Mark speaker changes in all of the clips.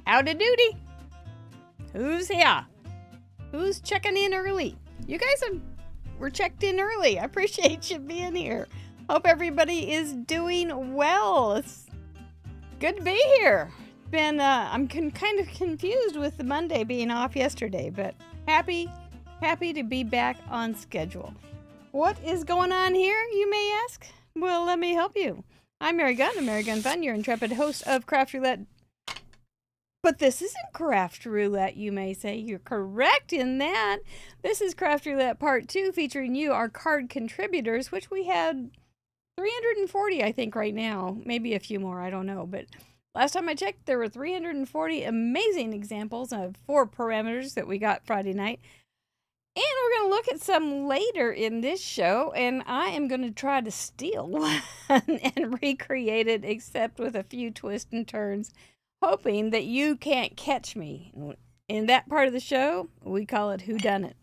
Speaker 1: Howdy doody. Who's here? Who's checking in early? You guys were checked in early. I appreciate you being here. Hope everybody is doing well. It's good to be here. I'm kind of confused with the Monday being off yesterday, but happy to be back on schedule. What is going on here, you may ask? Well, let me help you. I'm Mary Gunn of Mary Gunn Fun, your intrepid host of Craft Roulette. But this isn't Craft Roulette, you may say. You're correct in that. This is Craft Roulette Part 2, featuring you, our card contributors, which we had 340, I think, right now. Maybe a few more, I don't know. But last time I checked, there were 340 amazing examples of 4 parameters that we got Friday night. And we're going to look at some later in this show, and I am going to try to steal one and recreate it, except with a few twists and turns, hoping that you can't catch me. In that part of the show, we call it Whodunit.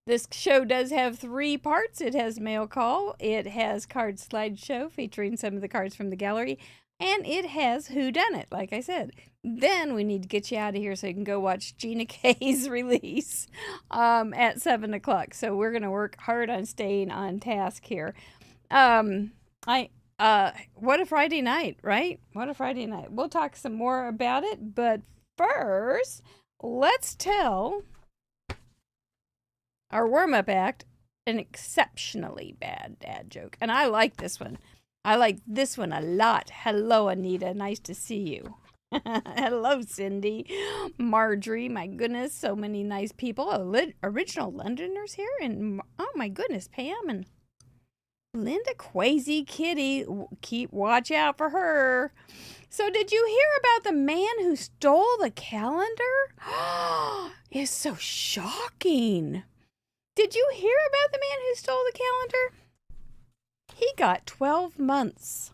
Speaker 1: This show does have 3 parts. It has mail call, it has card slideshow featuring some of the cards from the gallery, and it has Whodunit, like I said. Then we need to get you out of here so you can go watch Gina K's release at 7 o'clock. So we're going to work hard on staying on task here. What a Friday night, right? What a Friday night. We'll talk some more about it, but first, let's tell our warm-up act an exceptionally bad dad joke. And I like this one. I like this one a lot. Hello, Anita. Nice to see you. Hello, Cindy. Marjorie. My goodness, so many nice people. Original Londoners here. And, oh, my goodness, Pam and Linda Quasi Kitty. Watch out for her. So did you hear about the man who stole the calendar? It's so shocking. Did you hear about the man who stole the calendar? He got 12 months.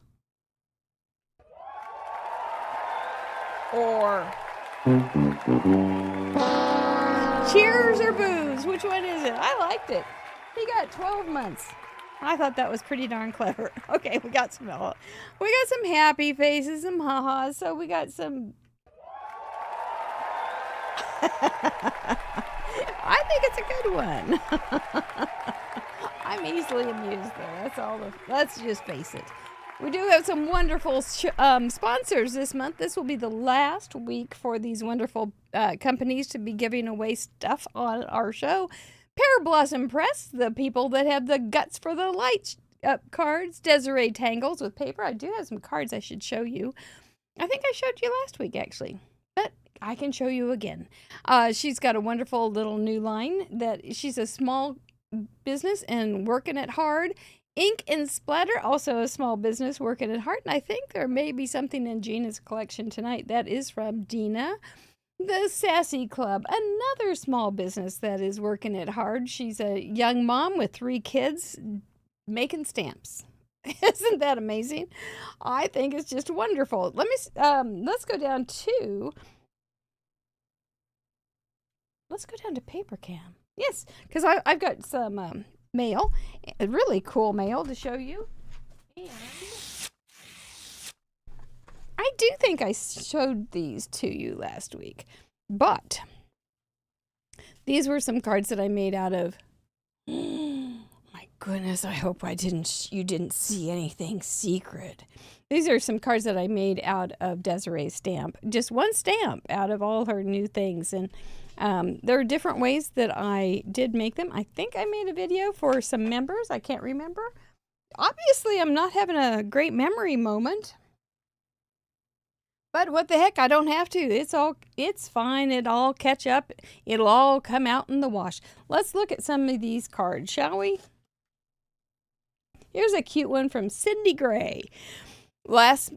Speaker 1: Or cheers or booze? Which one is it? I liked it. He got 12 months. I thought that was pretty darn clever. Okay, we got some happy faces, some ha-has, so we got some... I think it's a good one. I'm easily amused though. Let's just face it. We do have some wonderful sponsors this month. This will be the last week for these wonderful companies to be giving away stuff on our show. Pear Blossom Press, the people that have the guts for the light cards. Desiree Tangles with paper. I do have some cards I should show you. I think I showed you last week, actually. But I can show you again. She's got a wonderful little new line that she's a small business and working it hard. Ink and Splatter, also a small business working it hard. And I think there may be something in Gina's collection tonight. That is from Dina. The Sassy Club, another small business that is working it hard. She's a young mom with 3 kids making stamps. Isn't that amazing? I think it's just wonderful. Let's go down to Paper Cam. Yes, because I've got some mail, really cool mail to show you. And I do think I showed these to you last week, but these were some cards that I made out of, my goodness, I hope you didn't see anything secret. These are some cards that I made out of Desiree's stamp, just one stamp out of all her new things. And there are different ways that I did make them. I think I made a video for some members. I can't remember. Obviously, I'm not having a great memory moment. But what the heck, I don't have to. It's fine. It'll all catch up. It'll all come out in the wash. Let's look at some of these cards, shall we? Here's a cute one from Cindy Gray. This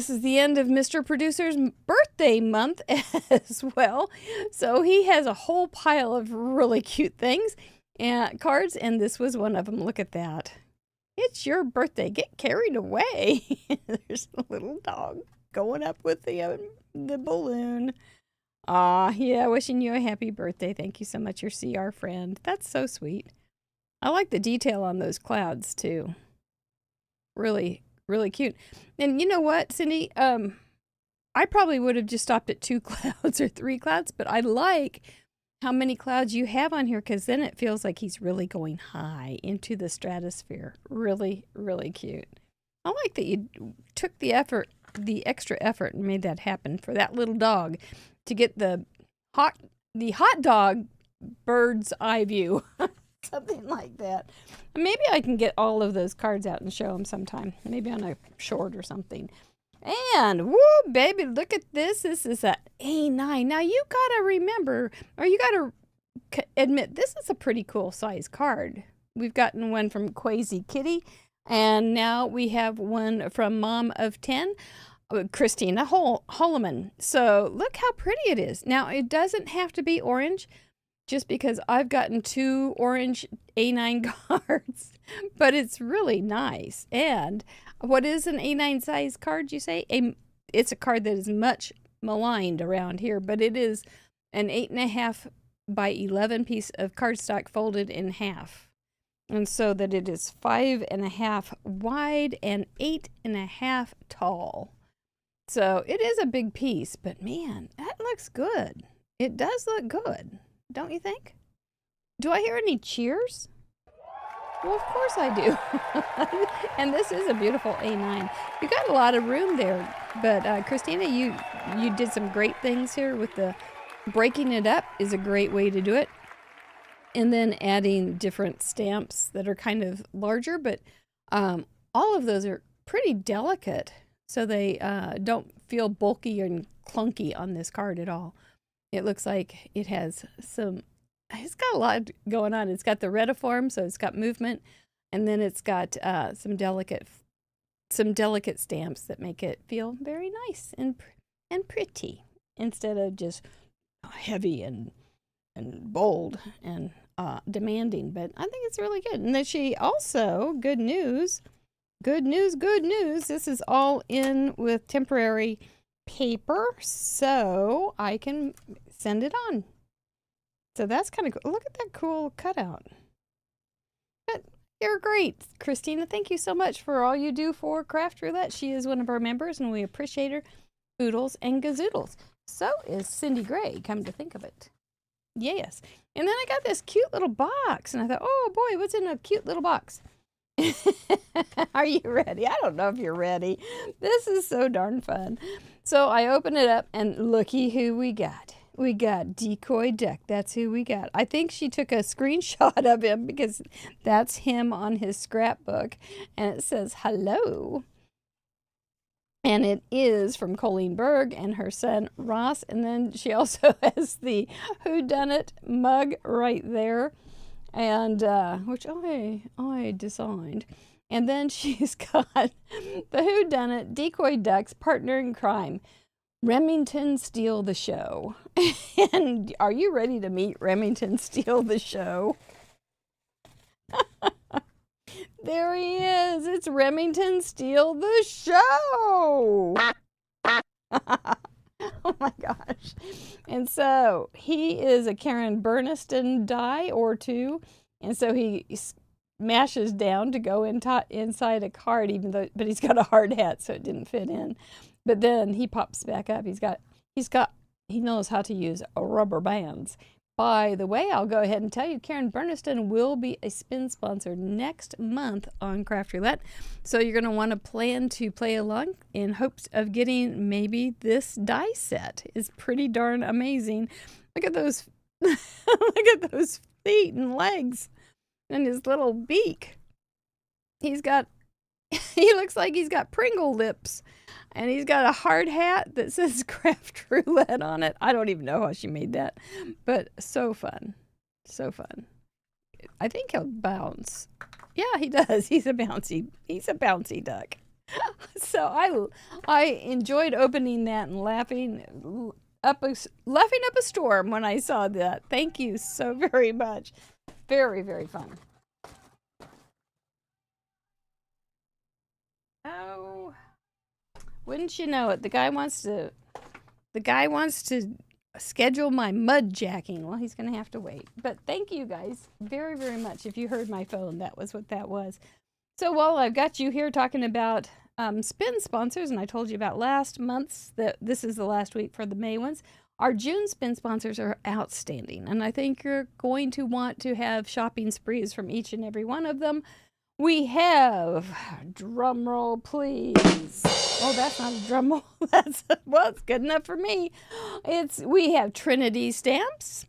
Speaker 1: is the end of Mr. Producer's birthday month as well. So he has a whole pile of really cute things and cards, and this was one of them. Look at that. It's your birthday. Get carried away. There's a little dog going up with the balloon. Yeah, wishing you a happy birthday. Thank you so much, your CR friend. That's so sweet. I like the detail on those clouds too. Really, really cute. And you know what, Cindy? I probably would have just stopped at 2 clouds or 3 clouds, but I like how many clouds you have on here, because then it feels like he's really going high into the stratosphere. Really, really cute. I like that you took the extra effort and made that happen for that little dog to get the hot dog bird's eye view. Something like that. Maybe I can get all of those cards out and show them sometime. Maybe on a short or something. And, woo, baby, look at this. This is a A9. Now, you got to remember, or you got to admit, this is a pretty cool size card. We've gotten one from Quasi Kitty, and now we have one from Mom of 10, Christina Holloman. So, look how pretty it is. Now, it doesn't have to be orange, just because I've gotten 2 orange A9 cards, but it's really nice. And what is an A9 size card, you say? It's a card that is much maligned around here, but it is an 8.5 by 11 piece of cardstock folded in half. And so that it is 5.5 wide and 8.5 tall. So it is a big piece, but man, that looks good. It does look good, don't you think? Do I hear any cheers? Well, of course I do. And this is a beautiful A9. You got a lot of room there, but Christina, you did some great things here with the breaking it up is a great way to do it. And then adding different stamps that are kind of larger, but all of those are pretty delicate, so they don't feel bulky and clunky on this card at all. It looks like it has it's got a lot going on. It's got the retiform, so it's got movement, and then it's got some delicate stamps that make it feel very nice and pretty, instead of just heavy and bold and demanding. But I think it's really good. And then she also, good news, this is all in with temporary paper, so I can send it on. So that's kind of cool. Look at that cool cutout. But you're great, Christina. Thank you so much for all you do for Craft Roulette. She is one of our members, and we appreciate her. Oodles and gazoodles. So is Cindy Gray, come to think of it. Yes. And then I got this cute little box, and I thought, oh boy, what's in a cute little box? Are you ready? I don't know if you're ready. This is so darn fun. So I open it up, and looky who we got. We got Decoy Duck. That's who we got. I think she took a screenshot of him, because that's him on his scrapbook, and it says hello. And it is from Colleen Berg and her son Ross. And then she also has the Whodunit mug right there, and which I designed. And then she's got the Whodunit Decoy Ducks Partner in Crime, Remington Steal the Show. And are you ready to meet Remington Steal the Show? There he is. It's Remington Steal the Show. Oh my gosh. And so he is a Karen Burniston die or two. And so he smashes down to go inside a card, but he's got a hard hat, so it didn't fit in. But then he pops back up. He knows how to use rubber bands. By the way, I'll go ahead and tell you, Karen Burniston will be a spin sponsor next month on Craft Roulette. So you're going to want to plan to play along in hopes of getting maybe this die set. It's pretty darn amazing. Look at those, look at those feet and legs and his little beak. He looks like he's got Pringle lips. And he's got a hard hat that says Craft Roulette on it. I don't even know how she made that. But so fun. So fun. I think he'll bounce. Yeah, he does. He's a bouncy duck. So I enjoyed opening that and laughing up a storm when I saw that. Thank you so very much. Very, very fun. Oh, wouldn't you know it? The guy wants to schedule my mud jacking. Well, he's going to have to wait. But thank you guys very, very much. If you heard my phone, that was what that was. So while I've got you here talking about spin sponsors, and I told you about last month's, that this is the last week for the May ones. Our June spin sponsors are outstanding, and I think you're going to want to have shopping sprees from each and every one of them. We have, drum roll please. Oh, that's not a drum roll. It's good enough for me. We have Trinity Stamps,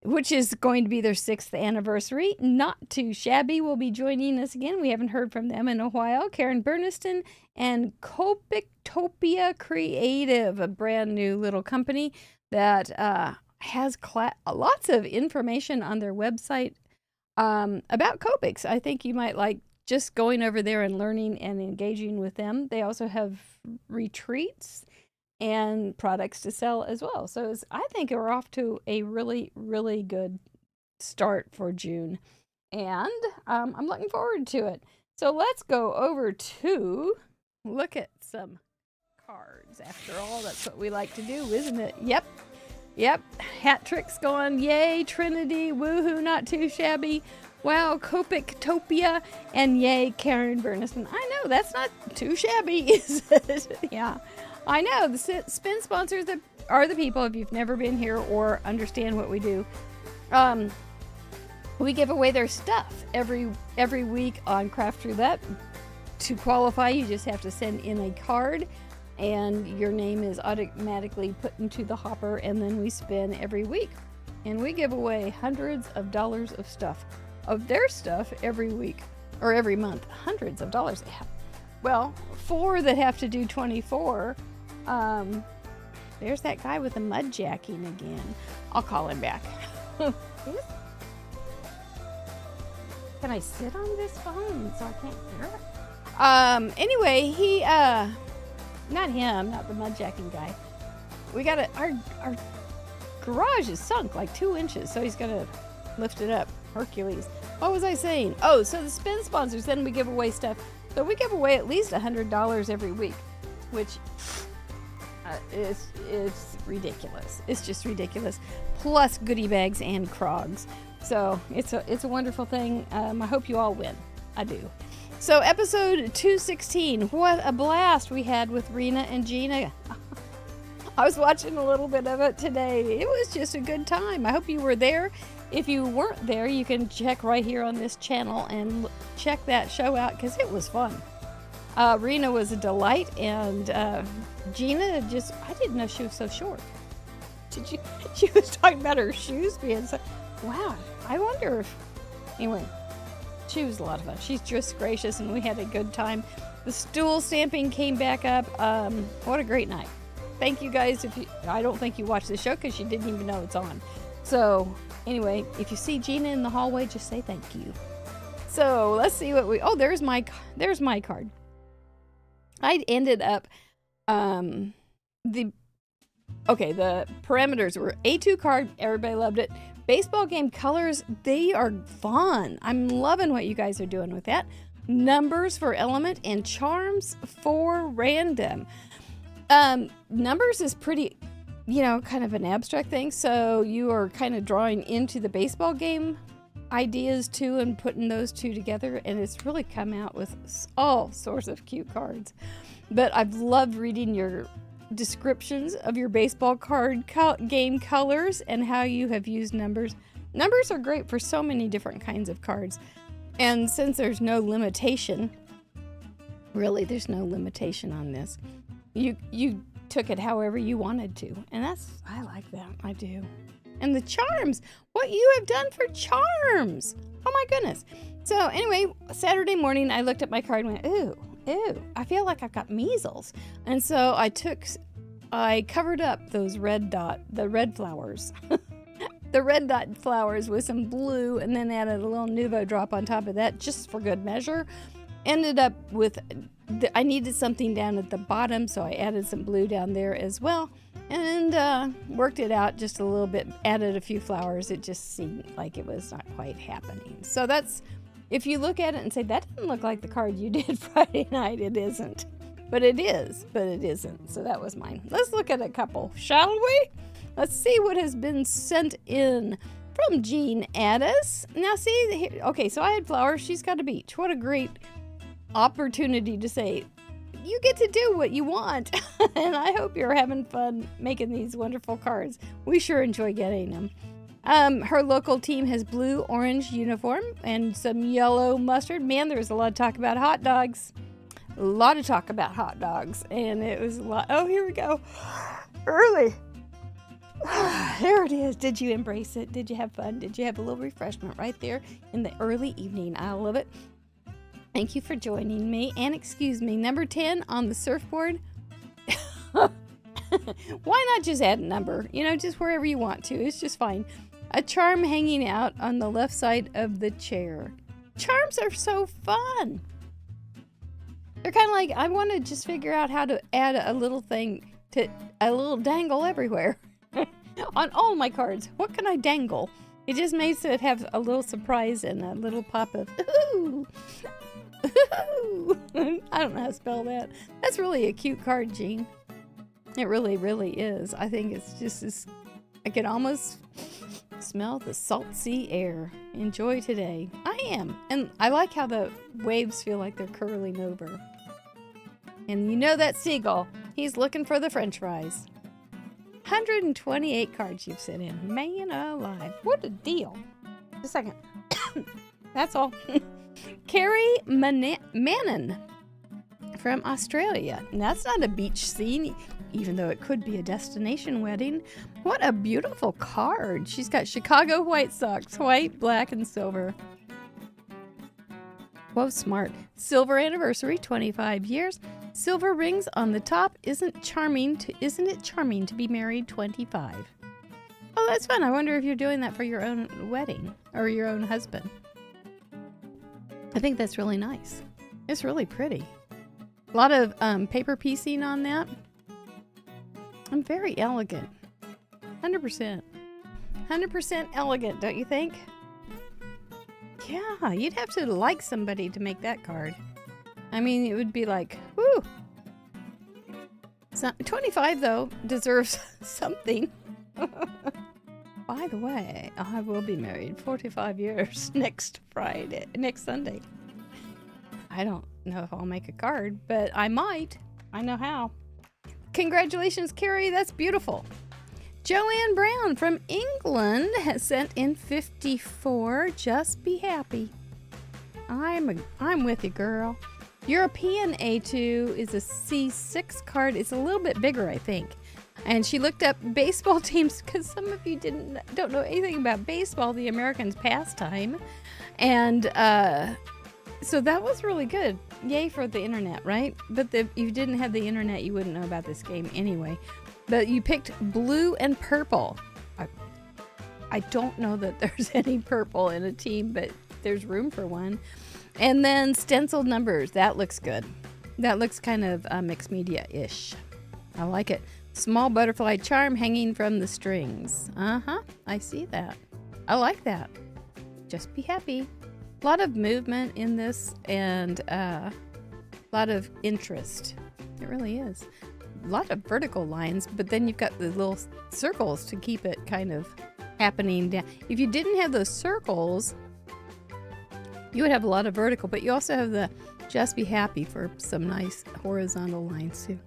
Speaker 1: which is going to be their 6th anniversary. Not Too Shabby will be joining us again. We haven't heard from them in a while. Karen Burniston and Copictopia Creative, a brand new little company that has lots of information on their website about Copics. I think you might like just going over there and learning and engaging with them. They also have retreats and products to sell as well. So I think we're off to a really, really good start for June. And I'm looking forward to it. So let's go over to look at some cards. After all, that's what we like to do, isn't it? Yep. Hat tricks going. Yay, Trinity. Woohoo, Not Too Shabby. Wow, Copictopia. And yay, Karen Burniston. I know, that's not too shabby, is it? Yeah. I know, the spin sponsors are the people, if you've never been here or understand what we do. We give away their stuff every week on Craft Roulette. To qualify, you just have to send in a card, and your name is automatically put into the hopper, and then we spin every week. And we give away hundreds of dollars of stuff, of their stuff, every week, or every month. Hundreds of dollars. Well, 4 that have to do 24. There's that guy with the mud jacking again. I'll call him back. Can I sit on this phone so I can't hear it? Anyway, he, not him, not the mud jacking guy. We got our garage is sunk like 2 inches, so he's gonna lift it up. Hercules. What was I saying? Oh, so the spin sponsors, then we give away stuff. So we give away at least $100 every week, which is ridiculous. It's just ridiculous. Plus goodie bags and Krogs. So it's a wonderful thing. I hope you all win. I do. So episode 216. What a blast we had with Rena and Gina. I was watching a little bit of it today. It was just a good time. I hope you were there. If you weren't there, you can check right here on this channel and check that show out because it was fun. Rena was a delight, and Gina I didn't know she was so short. She was talking about her shoes being so, wow, I wonder if, anyway, she was a lot of fun. She's just gracious, and we had a good time. The stool stamping came back up. What a great night. Thank you guys. I don't think you watched the show because you didn't even know it's on. So anyway, if you see Gina in the hallway, just say thank you. So let's see what there's my card. I ended up, the parameters were A2 card. Everybody loved it. Baseball game colors, they are fun. I'm loving what you guys are doing with that. Numbers for element and charms for random. Numbers is pretty, kind of an abstract thing. So you are kind of drawing into the baseball game ideas too and putting those two together. And it's really come out with all sorts of cute cards. But I've loved reading your descriptions of your baseball card game colors and how you have used numbers. Numbers are great for so many different kinds of cards. And since there's no limitation, really there's no limitation on this. You took it however you wanted to. And I like that. I do. And the charms, what you have done for charms. Oh my goodness. So anyway, Saturday morning I looked at my card and went, ooh, I feel like I've got measles. And so I covered up the red flowers. The red dot flowers with some blue and then added a little Nuvo drop on top of that just for good measure. Ended up with, I needed something down at the bottom, so I added some blue down there as well. And worked it out just a little bit, added a few flowers. It just seemed like it was not quite happening. So that's, if you look at it and say, that didn't look like the card you did Friday night, it isn't. But it is, but it isn't. So that was mine. Let's look at a couple, shall we? Let's see what has been sent in from Jean Addis. Now see, okay, so I had flowers. She's got a beach. What a great opportunity to say, you get to do what you want. And I hope you're having fun making these wonderful cards. We sure enjoy getting them. Her local team has blue-orange uniform and some yellow mustard. Man, there's a lot of talk about hot dogs. A lot of talk about hot dogs. And it was a lot. Oh, here we go. Early. There it is. Did you embrace it? Did you have fun? Did you have a little refreshment right there in the early evening? I love it. Thank you for joining me. And excuse me, number 10 on the surfboard. Why not just add a number? Just wherever you want to. It's just fine. A charm hanging out on the left side of the chair. Charms are so fun. They're kind of like, I want to just figure out how to add a little thing to a little dangle everywhere. On all my cards. What can I dangle? It just makes it have a little surprise and a little pop of ooh. Ooh. I don't know how to spell that. That's really a cute card, Jean. It really, really is. I think it's just as I can almost smell the salt sea air. Enjoy today. I am. And I like how the waves feel like they're curling over. And that seagull. He's looking for the french fries. 128 cards you've sent in. Man alive. What a deal. Just a second. That's all. Carrie Mannon from Australia. And that's not a beach scene, even though it could be a destination wedding. What a beautiful card. She's got Chicago White Sox, white, black, and silver. Whoa, smart. Silver anniversary, 25 years. Silver rings on the top. Isn't it charming to be married 25? Oh, that's fun. I wonder if you're doing that for your own wedding or your own husband. I think that's really nice. It's really pretty. A lot of paper piecing on that. I'm very elegant. 100%. 100% elegant, don't you think? Yeah, you'd have to like somebody to make that card. I mean, it would be like, whoo. 25, though, deserves something. By the way, I will be married 45 years next Sunday. I don't know if I'll make a card, but I might. I know how. Congratulations, Carrie. That's beautiful. Joanne Brown from England has sent in 54. Just be happy. I'm with you, girl. European A2 is a C6 card. It's a little bit bigger, I think. And she looked up baseball teams because some of you don't know anything about baseball, the Americans' pastime. And so that was really good. Yay for the internet, right? But if you didn't have the internet, you wouldn't know about this game anyway. But you picked blue and purple. I don't know that there's any purple in a team, but there's room for one. And then stenciled numbers. That looks good. That looks kind of mixed media-ish. I like it. Small butterfly charm hanging from the strings. I see that. I like that. Just be happy. A lot of movement in this and a lot of interest. It really is. A lot of vertical lines, but then you've got the little circles to keep it kind of happening down. If you didn't have those circles, you would have a lot of vertical, but you also have the just be happy for some nice horizontal lines too.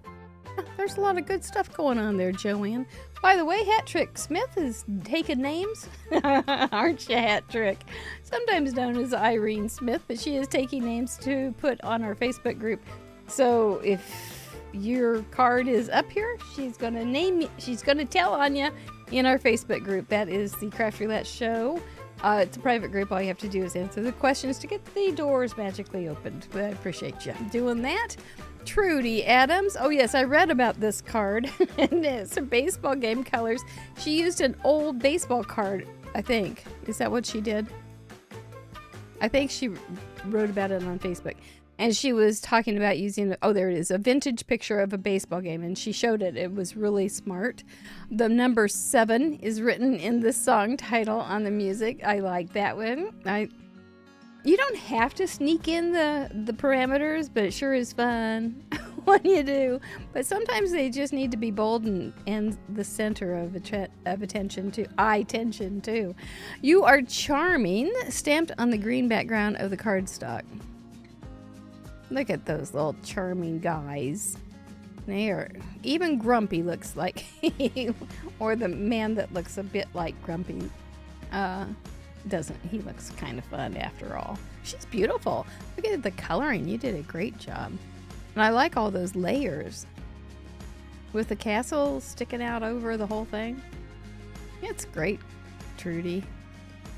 Speaker 1: There's a lot of good stuff going on there, Joanne. By the way, Hat Trick Smith is taking names. Aren't you, Hat Trick? Sometimes known as Irene Smith, but she is taking names to put on our Facebook group. So if your card is up here, she's going to tell on you in our Facebook group. That is the Craft Roulette Show. It's a private group. All you have to do is answer the questions to get the doors magically opened. I appreciate you doing that. Trudy Adams. Oh, yes, I read about this card. And it's a baseball game colors. She used an old baseball card, I think. Is that what she did? I think she wrote about it on Facebook. And she was talking about using, there it is, a vintage picture of a baseball game. And she showed it. It was really smart. The number 7 is written in the song title on the music. I like that one. You don't have to sneak in the parameters, but it sure is fun when you do. But sometimes they just need to be bold and the center of attention too. You are charming, stamped on the green background of the cardstock. Look at those little charming guys. They are, even Grumpy looks like, or the man that looks a bit like Grumpy, doesn't. He looks kind of fun after all. She's beautiful. Look at the coloring. You did a great job. And I like all those layers. With the castle sticking out over the whole thing. It's great, Trudy.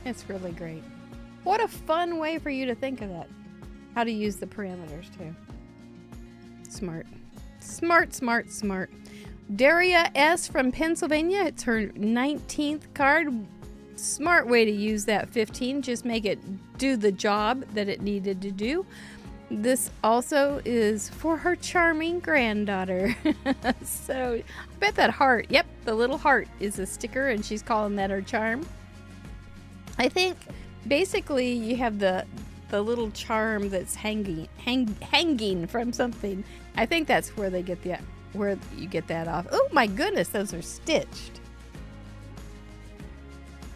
Speaker 1: It's really great. What a fun way for you to think of that. How to use the parameters too. Smart. Smart, smart, smart. Daria S. from Pennsylvania. It's her 19th card. Smart way to use that 15. Just make it do the job that it needed to do. This also is for her charming granddaughter. So, I bet that heart, yep, the little heart is a sticker and she's calling that her charm. I think basically you have the little charm that's hanging from something. I think that's where they get where you get that off. Oh my goodness, those are stitched.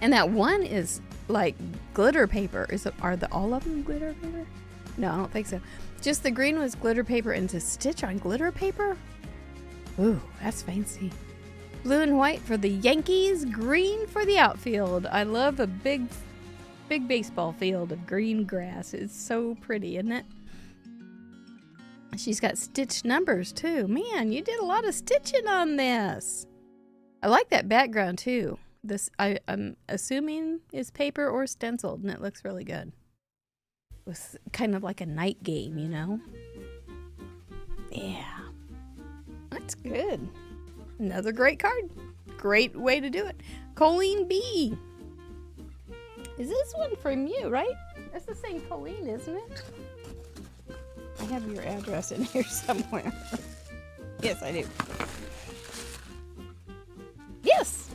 Speaker 1: And that one is like glitter paper. Are all of them glitter paper? No, I don't think so. Just the green was glitter paper, and to stitch on glitter paper? Ooh, that's fancy. Blue and white for the Yankees, green for the outfield. I love a big baseball field of green grass. It's so pretty, isn't it? She's got stitched numbers too. Man, you did a lot of stitching on this. I like that background too. This I'm assuming is paper or stenciled, and it looks really good. With kind of like a night game, you know? Yeah. That's good. Another great card. Great way to do it. Colleen B. Is this one from you, right? That's the same Colleen, isn't it? I have your address in here somewhere. Yes, I do. Yes!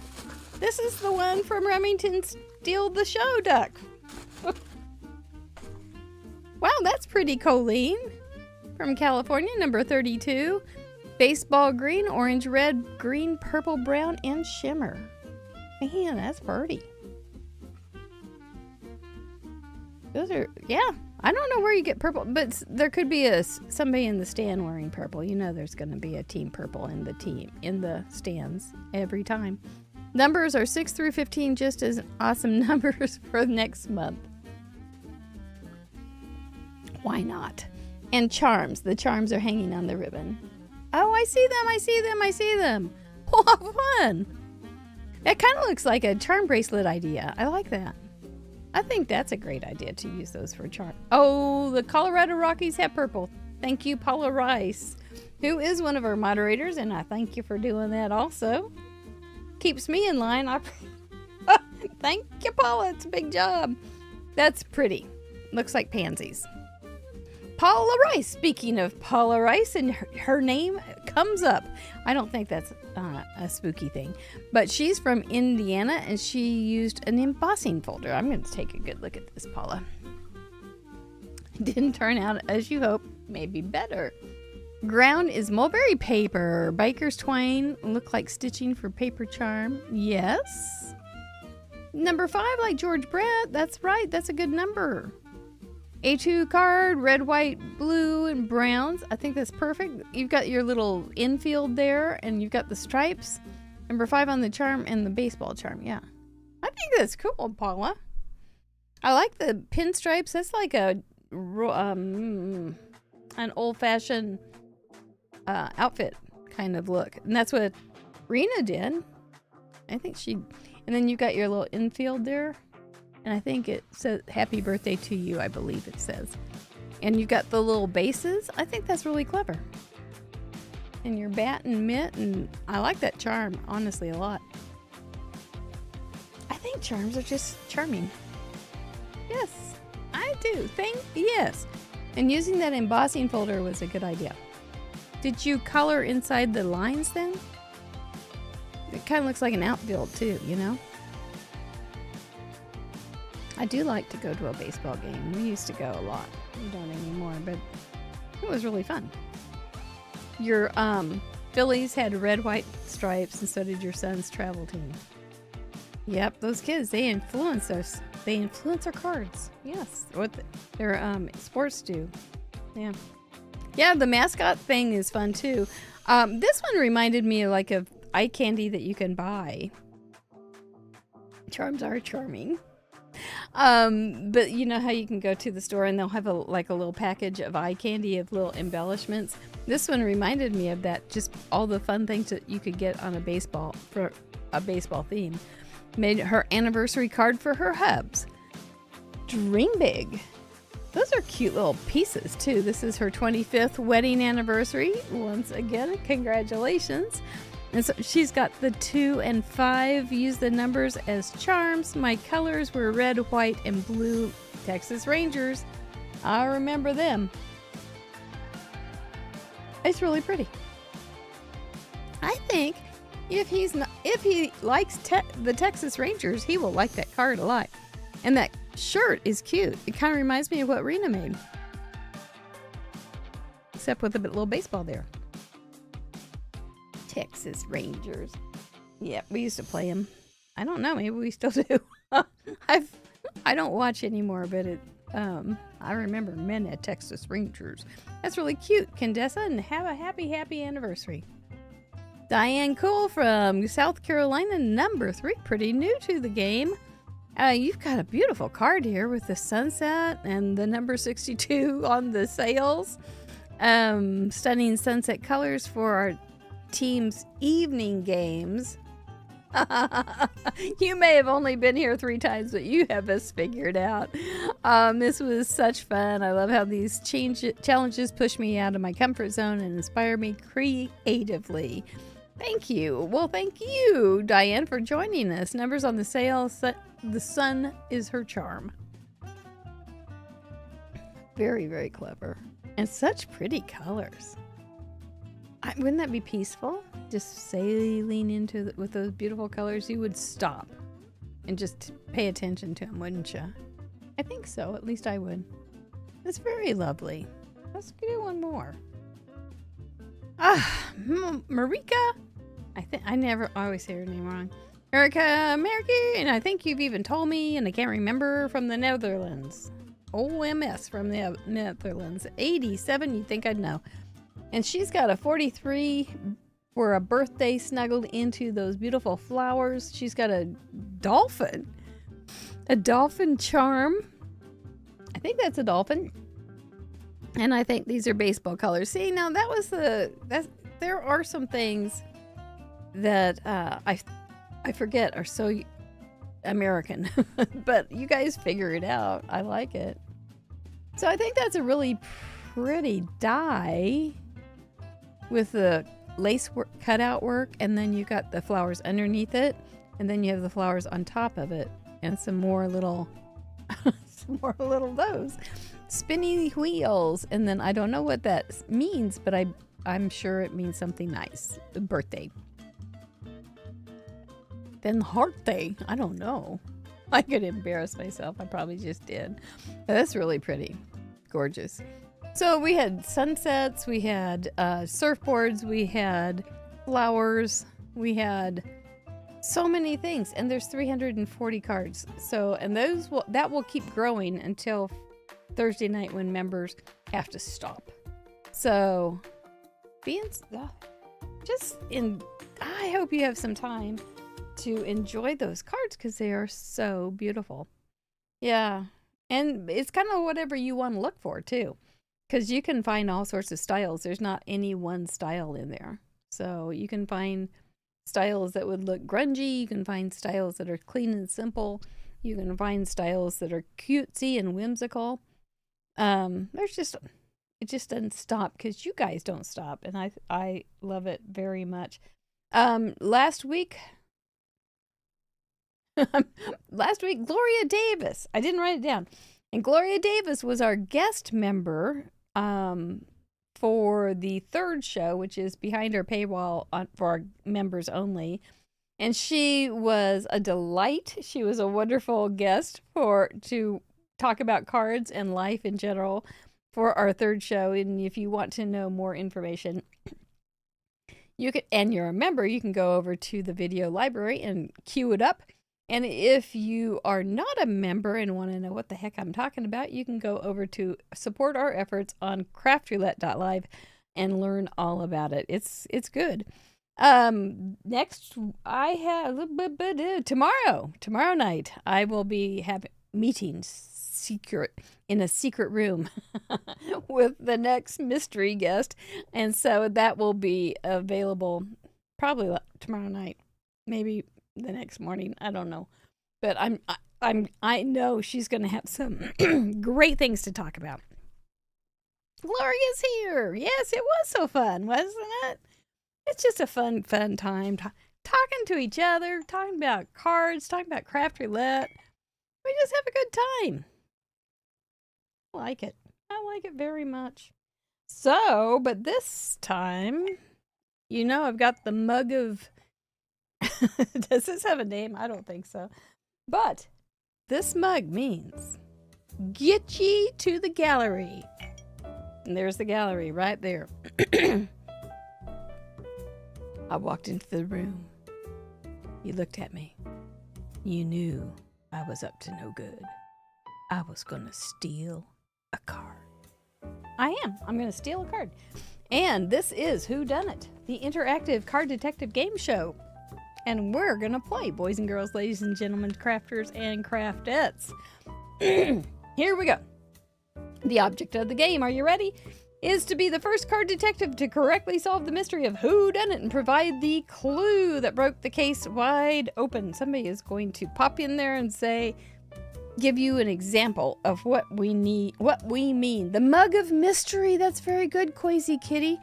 Speaker 1: This is the one from Remington Steal the Show Duck. Wow, that's pretty, Colleen. From California, number 32. Baseball green, orange, red, green, purple, brown, and shimmer. Man, that's pretty. Those are, yeah. I don't know where you get purple, but there could be somebody in the stand wearing purple. You know there's going to be a team purple in the stands every time. Numbers are 6 through 15, just as awesome numbers for next month. Why not? And charms. The charms are hanging on the ribbon. Oh, I see them. I see them. I see them. What fun. That kind of looks like a charm bracelet idea. I like that. I think that's a great idea to use those for charm. Oh, the Colorado Rockies have purple. Thank you, Paula Rice, who is one of our moderators, and I thank you for doing that also. Keeps me in line. Thank you, Paula. It's a big job. That's pretty. Looks like pansies. Paula Rice. Speaking of Paula Rice, and her name comes up. I don't think that's a spooky thing, but she's from Indiana, and she used an embossing folder. I'm going to take a good look at this, Paula. It didn't turn out as you hoped. Maybe better. Ground is mulberry paper. Biker's twine. Look like stitching for paper charm. Yes. Number 5, like George Brett. That's right. That's a good number. A2 card, red, white, blue, and browns. I think that's perfect. You've got your little infield there, and you've got the stripes. Number 5 on the charm and the baseball charm. Yeah. I think that's cool, Paula. I like the pinstripes. That's like an old-fashioned outfit kind of look. And that's what Rena did. I think she... And then you got your little infield there. And I think it says happy birthday to you, I believe it says. And you got the little bases. I think that's really clever. And your bat and mitt, and I like that charm, honestly, a lot. I think charms are just charming. Yes, I do. Yes. And using that embossing folder was a good idea. Did you color inside the lines then? It kind of looks like an outfield too, you know? I do like to go to a baseball game. We used to go a lot. We don't anymore, but it was really fun. Your Phillies had red, white stripes, and so did your son's travel team. Yep, those kids, they influence us. They influence our cards. Yes, what their sports do. Yeah. Yeah, the mascot thing is fun too. This one reminded me like of eye candy that you can buy. Charms are charming. But you know how you can go to the store and they'll have a little package of eye candy of little embellishments. This one reminded me of that. Just all the fun things that you could get on a baseball for a baseball theme. Made her anniversary card for her hubs. Dream big. Those are cute little pieces too. This is her 25th wedding anniversary. Once again, congratulations. And so she's got the 2 and 5. Use the numbers as charms. My colors were red, white, and blue. Texas Rangers. I remember them. It's really pretty. I think if he likes the Texas Rangers, he will like that card a lot. And that shirt is cute. It kind of reminds me of what Rena made. Except with a little baseball there. Texas Rangers. Yeah, we used to play them. I don't know, maybe we still do. I don't watch anymore, but I remember men at Texas Rangers. That's really cute, Condessa, and have a happy anniversary. Diane Cole from South Carolina, number 3, pretty new to the game. You've got a beautiful card here with the sunset and the number 62 on the sails. Stunning sunset colors for our team's evening games. You may have only been here 3 times, but you have us figured out. This was such fun. I love how these challenges push me out of my comfort zone and inspire me creatively. Thank you. Well, thank you, Diane, for joining us. Numbers on the sail. The sun is her charm. Very, very clever. And such pretty colors. Wouldn't that be peaceful? Just sailing into with those beautiful colors. You would stop and just pay attention to them, wouldn't you? I think so. At least I would. It's very lovely. Let's do one more. Marika. I always say her name wrong. American. I think you've even told me, and I can't remember, from the Netherlands. OMS from the Netherlands. 87. You'd think I'd know. And she's got a 43 for a birthday snuggled into those beautiful flowers. She's got a dolphin charm. I think that's a dolphin. And I think these are baseball colors. See, now there are some things that I forget are so American, but you guys figure it out. I like it. So I think that's a really pretty die with the lace work, cutout work, and then you got the flowers underneath it, and then you have the flowers on top of it, and some more little those spinning wheels. And then I don't know what that means, but I'm sure it means something nice. The birthday. Then heart day. I don't know. I could embarrass myself. I probably just did. But that's really pretty. Gorgeous. So we had sunsets, we had surfboards, we had flowers, we had so many things, and there's 340 cards. So, and that will keep growing until Thursday night when members have to stop. So, I hope you have some time to enjoy those cards because they are so beautiful. Yeah, and it's kind of whatever you want to look for too. Because you can find all sorts of styles. There's not any one style in there. So you can find styles that would look grungy. You can find styles that are clean and simple. You can find styles that are cutesy and whimsical. It just doesn't stop because you guys don't stop. And I love it very much. Last week, Gloria Davis. I didn't write it down. And Gloria Davis was our guest member for the 3rd show, which is behind our paywall for our members only. And she was a delight. She was a wonderful guest to talk about cards and life in general for our 3rd show. And if you want to know more information, and you're a member, you can go over to the video library and queue it up And if you are not a member and want to know what the heck I'm talking about, you can go over to support our efforts on craftroulette.live and learn all about it. It's good. Next, I have tomorrow night, I will be having meetings in a secret room with the next mystery guest. And so that will be available probably tomorrow night, maybe the next morning. I don't know. But I know she's going to have some great things to talk about. Gloria's here. Yes, it was so fun, wasn't it? It's just a fun time talking to each other, talking about cards, talking about craft roulette. We just have a good time. I like it. I like it very much. So, but this time, I've got the mug of... Does this have a name? I don't think so. But this mug means get ye to the gallery. And there's the gallery right there. I walked into the room. You looked at me. You knew I was up to no good. I was going to steal a card. I am. I'm going to steal a card. And this is Whodunit, the interactive card detective game show. And we're going to play, boys and girls, ladies and gentlemen, crafters and craftettes. Here we go. The object of the game, are you ready? Is to be the first card detective to correctly solve the mystery of whodunit and provide the clue that broke the case wide open. Somebody is going to pop in there and give you an example of what we mean. The mug of mystery. That's very good, Quasi Kitty.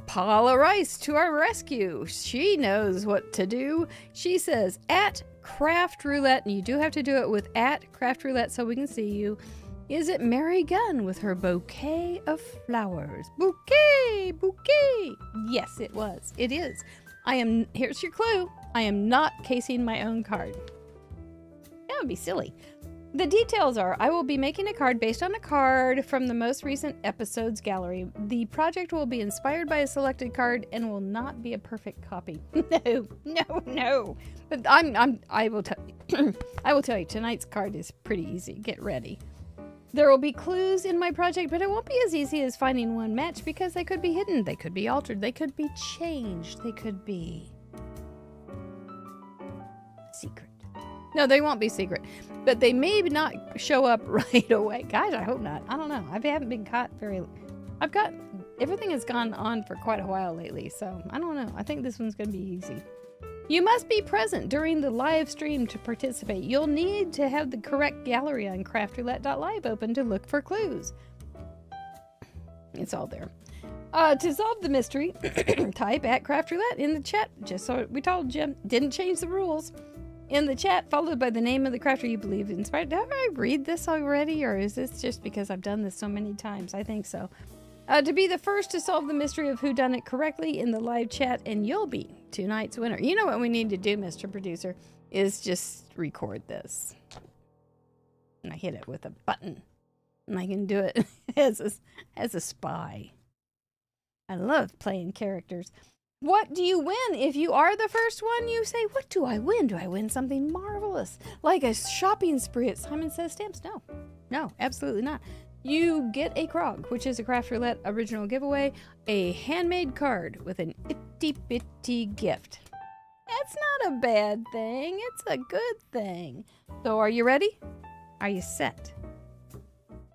Speaker 1: Paula Rice to our rescue. She knows what to do. She says, at Craft Roulette, and you do have to do it with at Craft Roulette so we can see you. Is it Mary Gunn with her bouquet of flowers? Bouquet! Yes, it was. It is. Here's your clue. I am not casing my own card. That would be silly. The details are, I will be making a card based on a card from the most recent episode's gallery. The project will be inspired by a selected card and will not be a perfect copy. No. But I will tell you, tonight's card is pretty easy. Get ready. There will be clues in my project, but it won't be as easy as finding one match because they could be hidden, they could be altered, they could be changed, they could be secret. No, they won't be secret, but they may not show up right away. Guys, I hope not. I don't know. I haven't been caught everything has gone on for quite a while lately, so I don't know. I think this one's going to be easy. You must be present during the live stream to participate. You'll need to have the correct gallery on craftroulette.live open to look for clues. It's all there. To solve the mystery, type at Craft Roulette in the chat, just so we told you. Didn't change the rules. In the chat, followed by the name of the crafter you believe inspired. Did I read this already, or is this just because I've done this so many times? I think so. To be the first to solve the mystery of whodunit correctly in the live chat, and you'll be tonight's winner. You know what we need to do, Mr. Producer, is just record this. And I hit it with a button. And I can do it as a spy. I love playing characters. What do you win if you are the first one? You say, what do I win? Do I win something marvelous? Like a shopping spree at Simon Says Stamps? No, absolutely not. You get a Krog, which is a Craft Roulette original giveaway, a handmade card with an itty-bitty gift. That's not a bad thing. It's a good thing. So are you ready? Are you set?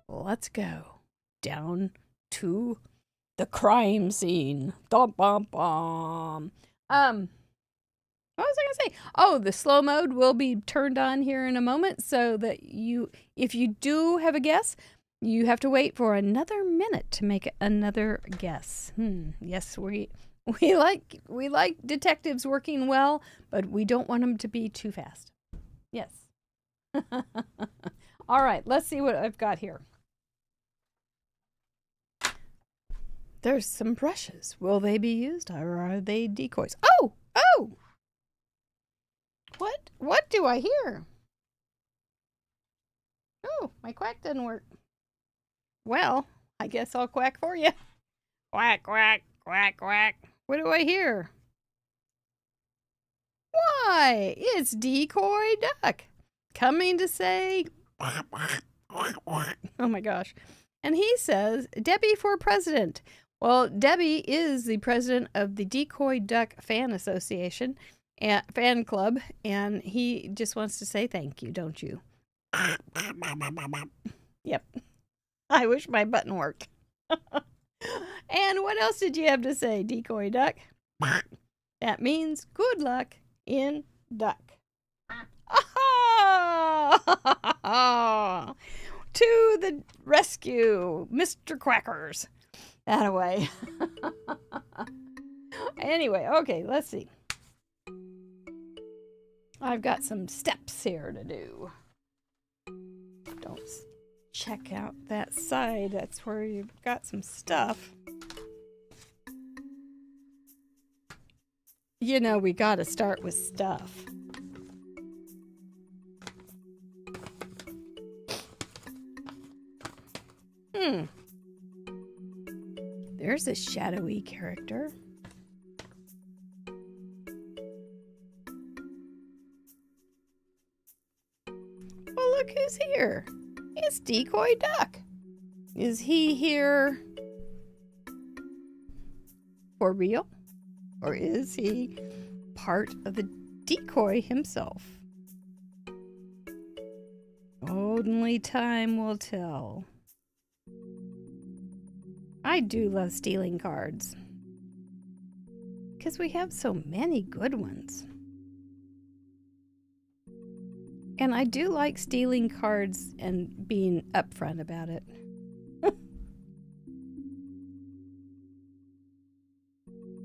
Speaker 1: Let's go down to the crime scene. Dum bum bum. What was I going to say? Oh, the slow mode will be turned on here in a moment so that if you do have a guess, you have to wait for another minute to make another guess. Yes, we like detectives working well, but we don't want them to be too fast. Yes. All right, let's see what I've got here. There's some brushes. Will they be used or are they decoys? Oh! What do I hear? Oh, my quack doesn't work. Well, I guess I'll quack for you. Quack, quack, quack, quack. What do I hear? Why, it's Decoy Duck coming to say, oh my gosh. And he says, Debbie for president. Well, Debbie is the president of the Decoy Duck Fan Association, fan club, and he just wants to say thank you, don't you? Yep. I wish my button worked. And what else did you have to say, Decoy Duck? That means good luck in duck. To the rescue, Mr. Quackers. That away. Anyway, okay, let's see. I've got some steps here to do. Don't check out that side. That's where you've got some stuff. You know, we got to start with stuff. There's a shadowy character. Well, look who's here. It's Decoy Duck. Is he here for real? Or is he part of the decoy himself? Only time will tell. I do love stealing cards, because we have so many good ones. And I do like stealing cards and being upfront about it.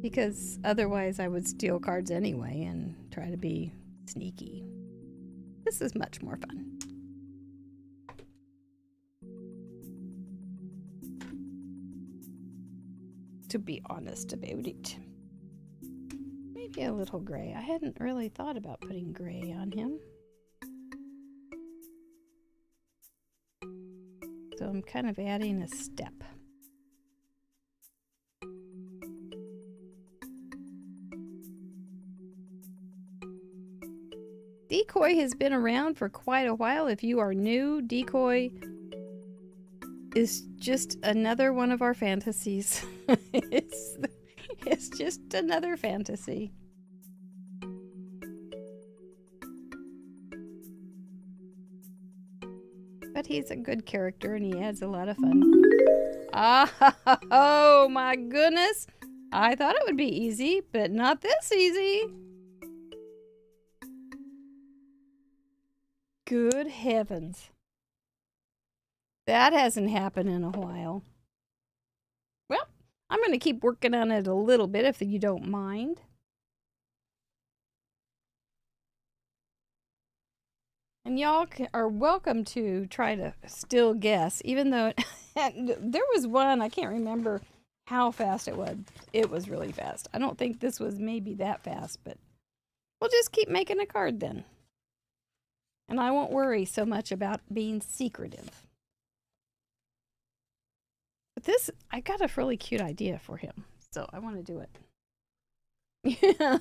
Speaker 1: Because otherwise I would steal cards anyway and try to be sneaky. This is much more fun. To be honest about it. Maybe a little gray. I hadn't really thought about putting gray on him. So I'm kind of adding a step. Decoy has been around for quite a while. If you are new, Decoy is just another one of our fantasies. It's just another fantasy. But he's a good character and he adds a lot of fun. Oh my goodness. I thought it would be easy, but not this easy. Good heavens. That hasn't happened in a while. Well, I'm going to keep working on it a little bit if you don't mind. And y'all are welcome to try to still guess, even though there was one, I can't remember how fast it was. It was really fast. I don't think this was maybe that fast, but we'll just keep making a card then. And I won't worry so much about being secretive. But this, I got a really cute idea for him, so I want to do it. Yeah.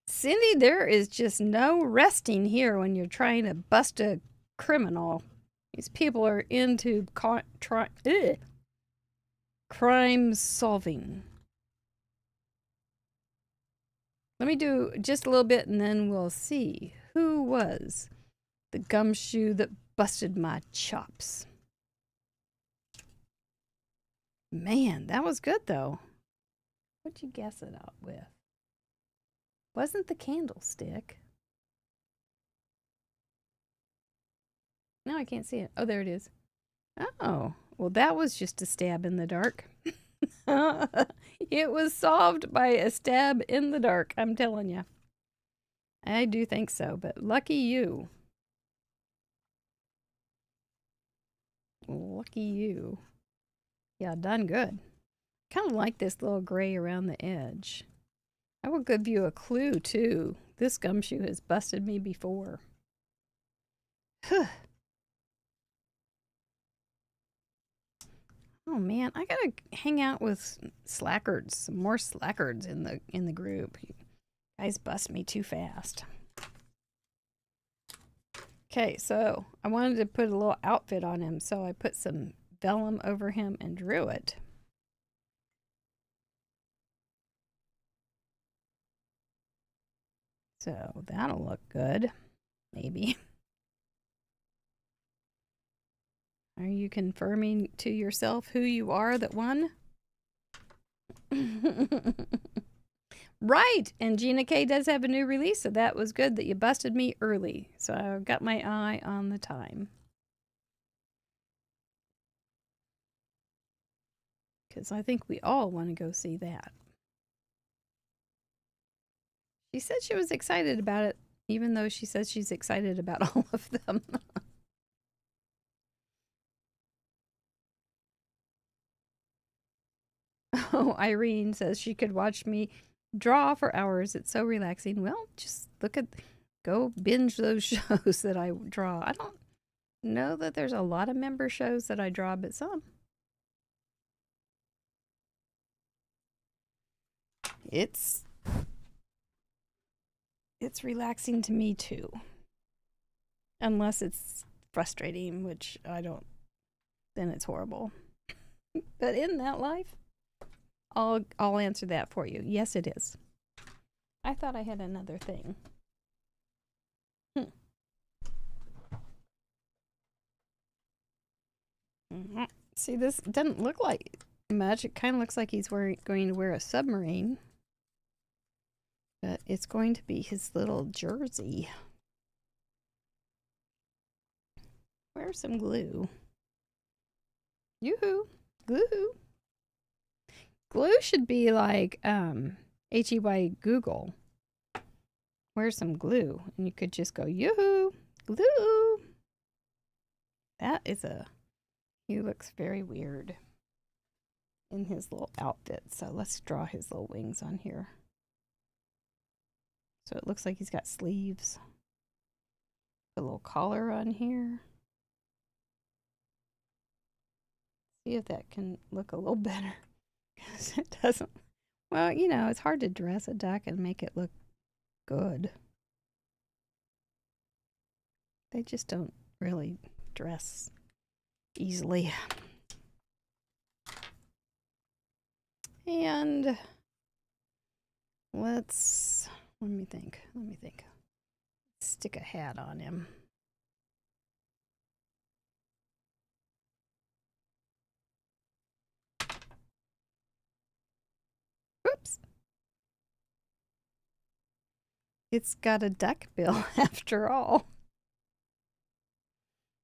Speaker 1: Cindy, there is just no resting here when you're trying to bust a criminal. These people are into crime solving. Let me do just a little bit and then we'll see. Who was the gumshoe that busted my chops? Man, that was good though. What'd you guess it out with? Wasn't the candlestick? No, I can't see it. Oh, there it is. Oh, well, that was just a stab in the dark. It was solved by a stab in the dark, I'm telling you. I do think so, but lucky you. Lucky you. Yeah, done good. Kind of like this little gray around the edge. I will give you a clue, too. This gumshoe has busted me before. Oh man, I gotta hang out with slackers, some more slackers in the group. Guys bust me too fast. Okay, so I wanted to put a little outfit on him, so I put some vellum over him and drew it. So that'll look good, maybe. Are you confirming to yourself who you are that won? Right, and Gina K does have a new release, so that was good that you busted me early. So I got my eye on the time. Because I think we all want to go see that. She said she was excited about it, even though she says she's excited about all of them. Oh, Irene says she could watch me draw for hours. It's so relaxing. Well, just go binge those shows that I draw. I don't know that there's a lot of member shows that I draw, but some. It's relaxing to me too. Unless it's frustrating, which I don't, then it's horrible. But in that life, I'll answer that for you. Yes, it is. I thought I had another thing. See, this doesn't look like much. It kind of looks like he's going to wear a submarine. But it's going to be his little jersey. Where's some glue? Yoo-hoo! Glue! Glue should be like HEY Google. Where's some glue? And you could just go, yoo-hoo! Glue! That is he looks very weird in his little outfit. So let's draw his little wings on here. So it looks like he's got sleeves. A little collar on here. See if that can look a little better. Because it doesn't. Well, you know, it's hard to dress a duck and make it look good. They just don't really dress easily. And let me think. Stick a hat on him. Oops. It's got a duck bill after all.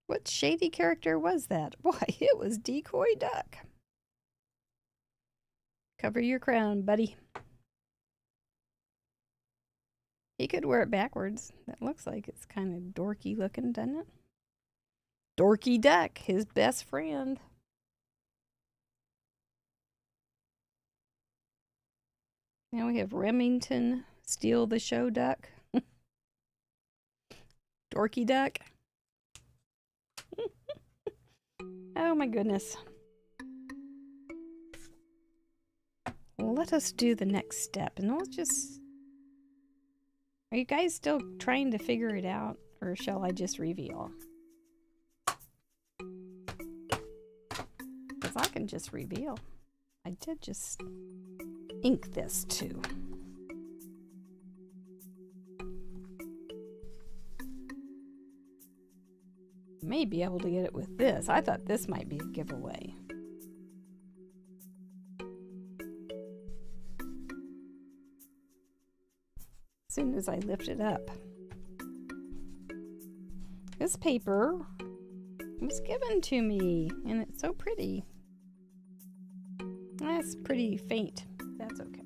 Speaker 1: What shady character was that? Why, it was Decoy Duck. Cover your crown, buddy. He could wear it backwards. That looks like it's kind of dorky looking, doesn't it? Dorky Duck, his best friend. Now we have Remington, Steal the Show Duck. Dorky Duck. Oh my goodness. Let us do the next step and we'll just... Are you guys still trying to figure it out, or shall I just reveal? Because I can just reveal. I did just ink this too. May be able to get it with this. I thought this might be a giveaway. As soon as I lift it up. This paper was given to me, and it's so pretty. That's pretty faint. That's okay.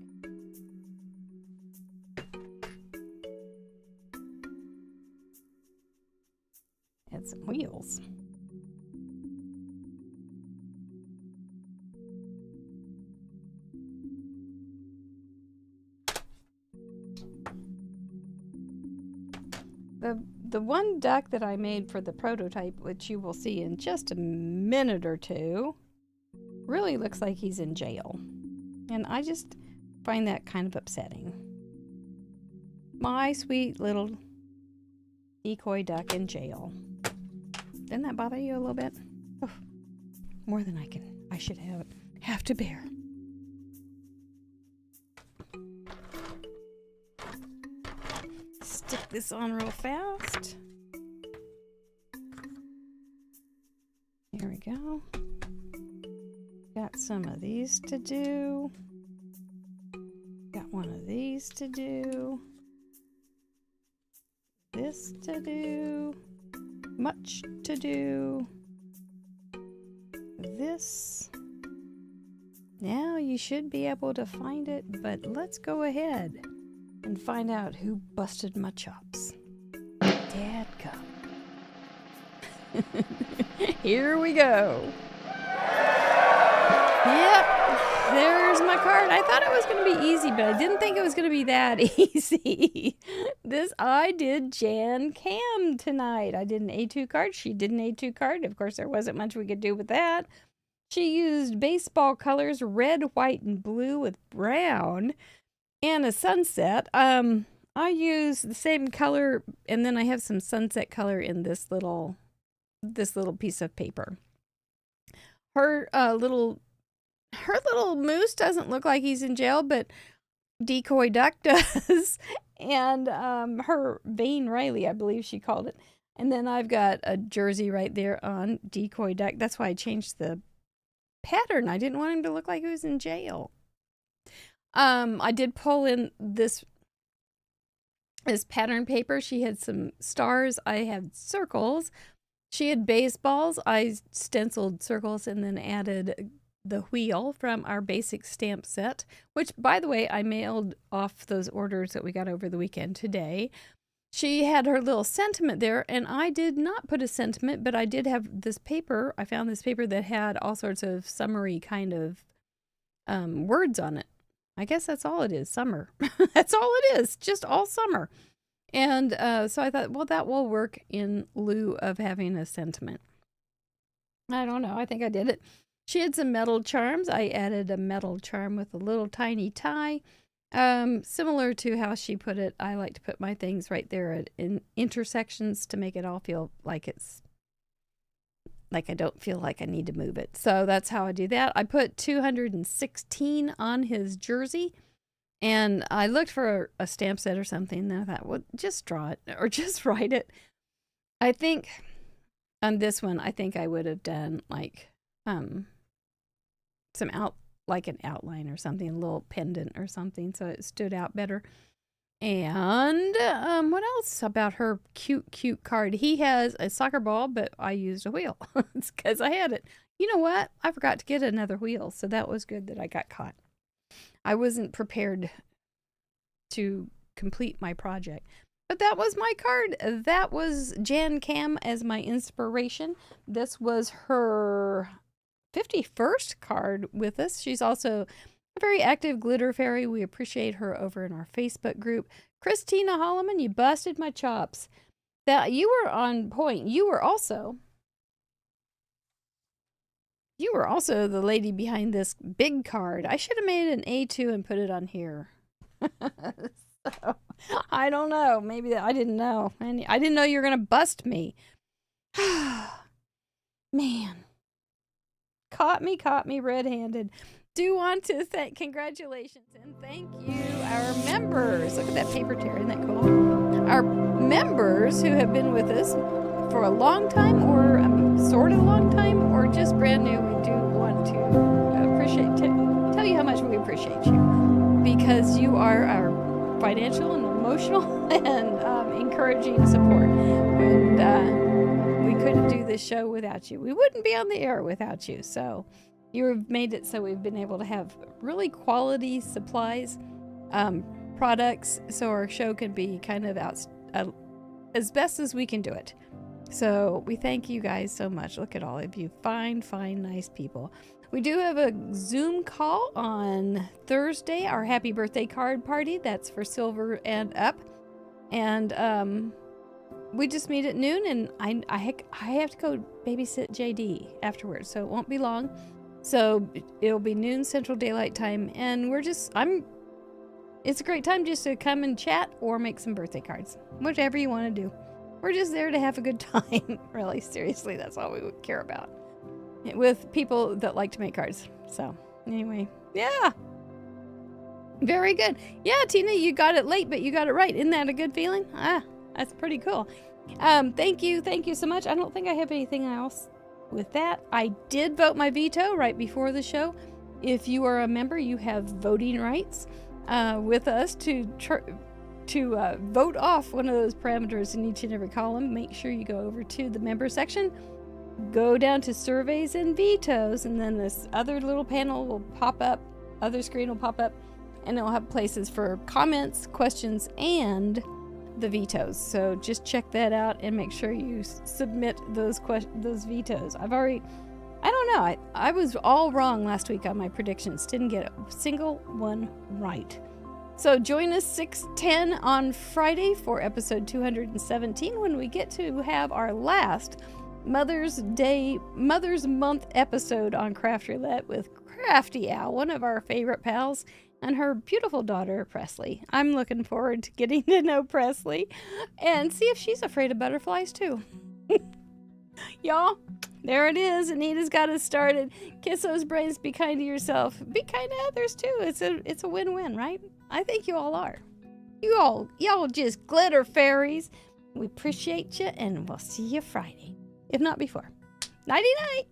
Speaker 1: Add some wheels. The one duck that I made for the prototype, which you will see in just a minute or two, really looks like he's in jail. And I just find that kind of upsetting. my sweet little decoy duck in jail. Didn't that bother you a little bit? Oh, more than I should have to bear. Stick this on real fast. Here we go. Got some of these to do. Got one of these to do. This to do. Much to do. This. Now you should be able to find it, but let's go ahead and find out who busted my chops. Dadgum. Here we go. Yep, there's my card. I thought it was going to be easy, but I didn't think it was going to be that easy. I did Jan Cam tonight. I did an A2 card. She did an A2 card. Of course, there wasn't much we could do with that. She used baseball colors, red, white, and blue with brown, and a sunset. I use the same color, and then I have some sunset color in this little piece of paper. Her little moose doesn't look like he's in jail, but Decoy Duck does. And her Vane Riley, I believe she called it. And then I've got a jersey right there on Decoy Duck. That's why I changed the pattern. I didn't want him to look like he was in jail. I did pull in this pattern paper. She had some stars. I had circles. She had baseballs. I stenciled circles and then added the wheel from our basic stamp set, which, by the way, I mailed off those orders that we got over the weekend today. She had her little sentiment there, and I did not put a sentiment, but I did have this paper. I found this paper that had all sorts of summary kind of words on it. I guess that's all it is, summer. That's all it is, just all summer. And so I thought, well, that will work in lieu of having a sentiment. I don't know. I think I did it. She had some metal charms. I added a metal charm with a little tiny tie. Similar to how she put it, I like to put my things right there at intersections to make it all feel like it's like I don't feel like I need to move it. So that's how I do that. I put 216 on his jersey. And I looked for a stamp set or something, and I thought, well, just draw it or just write it. I think on this one, I think I would have done like an outline or something, a little pendant or something, so it stood out better. And what else about her cute card? He has a soccer ball, but I used a wheel. It's because I had it. You know what? I forgot to get another wheel, so that was good that I got caught. I wasn't prepared to complete my project. But that was my card. That was Jan Cam as my inspiration. This was her 51st card with us. She's also a very active glitter fairy. We appreciate her over in our Facebook group. Christina Holloman, you busted my chops. That you were on point. You were also the lady behind this big card. I should have made an A2 and put it on here. So, I don't know. Maybe I didn't know. I didn't know you were going to bust me. Man. Caught me red-handed. Do want to thank, congratulations, and thank you, our members. Look at that paper tear. Isn't that cool? Our members who have been with us for a long time, or sort of a long time, or just brand new. We do want to tell you how much we appreciate you, because you are our financial and emotional and encouraging support. And we couldn't do this show without you. We wouldn't be on the air without you. So you have made it so we've been able to have really quality supplies, products, so our show can be kind of out as best as we can do it. So we thank you guys so much. Look at all of you fine, nice people. We do have a Zoom call on Thursday, our happy birthday card party. That's for silver and up. And we just meet at noon, and I have to go babysit JD afterwards, so it won't be long. So it'll be noon Central Daylight Time, and I'm it's a great time just to come and chat or make some birthday cards. Whatever you want to do. We're just there to have a good time. Really, seriously, that's all we would care about. With people that like to make cards. So, anyway, yeah. Very good. Yeah, Tina, you got it late, but you got it right. Isn't that a good feeling? That's pretty cool. Thank you so much. I don't think I have anything else with that. I did vote my veto right before the show. If you are a member, you have voting rights with us to vote off one of those parameters in each and every column. Make sure you go over to the member section, go down to surveys and vetoes, and then this other little panel will pop up, other screen will pop up, and it'll have places for comments, questions, and the vetoes. So just check that out and make sure you submit those vetoes. I don't know. I was all wrong last week on my predictions. Didn't get a single one right. So join us 6:10 on Friday for episode 217 when we get to have our last Mother's Month episode on Craft Roulette with Crafty Owl, one of our favorite pals, and her beautiful daughter, Presley. I'm looking forward to getting to know Presley and see if she's afraid of butterflies too. Y'all, there it is. Anita's got us started. Kiss those brains. Be kind to yourself. Be kind to others too. It's a win-win, right? I think you all are. Y'all just glitter fairies. We appreciate you, and we'll see you Friday, if not before. Nighty-night.